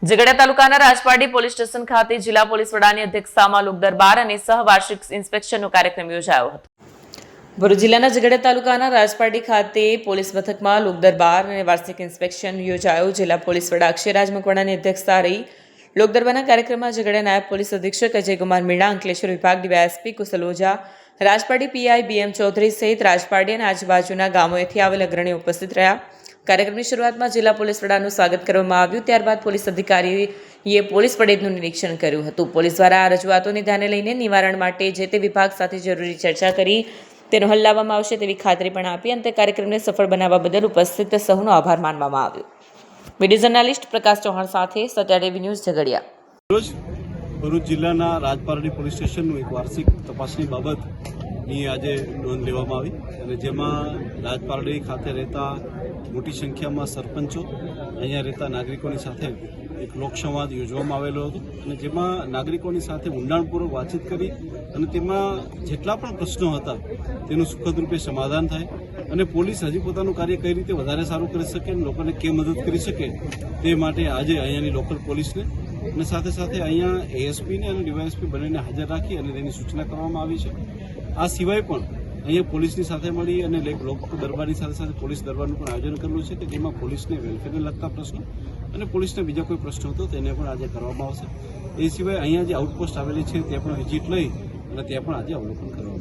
ઝઘડિયા તાલુકાના Rajpardi police station ખાતે જિલ્લા પોલીસ વડાની અધ્યક્ષતામાં લોક દરબાર અને સહવાર્ષિક ઇન્સ્પેક્શનનો કાર્યક્રમ યોજાયો હતો। ભરૂચ જિલ્લાના ઝઘડિયા તાલુકાના રાજપારડી ખાતે પોલીસ મથકમાં લોક દરબાર અને વાર્ષિક ઇન્સ્પેક્શન યોજાયો। જિલ્લા પોલીસ વડા અક્ષયરાજ મકવાણાની અધ્યક્ષતા રહી લોક દરબારના કાર્યક્રમમાં ઝઘડિયા નાયબ પોલીસ અધિક્ષક અજયકુમાર મીણા, અંકલેશ્વર વિભાગ ડીવાયએસપી કુશલ ઓઝા, રાજપારડી પીઆઈ બીએમ ચૌધરી સહિત રાજપારડી અને આજુબાજુના ગામોએથી આવેલ અગ્રણીઓ ઉપસ્થિત રહ્યા। કાર્યક્રમની શરૂઆતમાં જિલ્લા પોલીસ વડાનું સ્વાગત કરવામાં આવ્યું। ત્યારબાદ પોલીસ અધિકારીએ પોલીસ પરેડનું નિરીક્ષણ કર્યું હતું। પોલીસ દ્વારા આ રજૂઆતોને ધ્યાને લઈને નિવારણ માટે જે તે વિભાગ સાથે જરૂરી ચર્ચા કરી તેનો હલ લાવવામાં આવશે તેવી ખાતરી પણ આપી। અંતે કાર્યક્રમને સફળ બનાવવા બદલ ઉપસ્થિત સૌનો આભાર માનવામાં આવ્યો। મીડિયા જર્નાલિસ્ટ પ્રકાશ ચૌહાણ સાથે સત્યા ટીવી ન્યૂઝ ઝઘડિયા। ભરૂચ જિલ્લાના રાજપારડી પોલીસ સ્ટેશનનું એક વાર્ષિક તપાસની બાબતની આજે નોંધ લેવામાં આવી અને જેમાં રાજપારડી ખાતે રહેતા મોટી સંખ્યામાં સરપંચો, અહીંયા રહેતા નાગરિકોની સાથે એક લોકસંવાદ યોજવામાં આવેલો હતો અને જેમાં નાગરિકોની સાથે ઊંડાણપૂર્વક વાતચીત કરી અને તેમાં જેટલા પણ પ્રશ્નો હતા તેનું સુખદ રૂપે સમાધાન થાય અને પોલીસ હજી પોતાનું કાર્ય કઈ રીતે વધારે સારું કરી શકે અને લોકોને કેમ મદદ કરી શકે તે માટે આજે અહીંયાની લોકલ પોલીસને અને સાથે સાથે અહીંયા એએસપીને અને ડીવાયએસપી બંનેને હાજર રાખી અને તેની સૂચના કરવામાં આવી છે। આ સિવાય પણ અહીંયા પોલીસની સાથે મળી અને લોક દરબારની સાથે સાથે પોલીસ દરબારનું પણ આયોજન કરેલું છે કે જેમાં પોલીસને વેલફેરને લગતા પ્રશ્નો અને પોલીસને બીજા કોઈ પ્રશ્નો હતો તેને પણ આજે કરવામાં આવશે। એ સિવાય અહીંયા જે આઉટપોસ્ટ આવેલી છે ત્યાં પણ વિઝિટ લઈ અને ત્યાં પણ આજે અવલોકન કરવામાં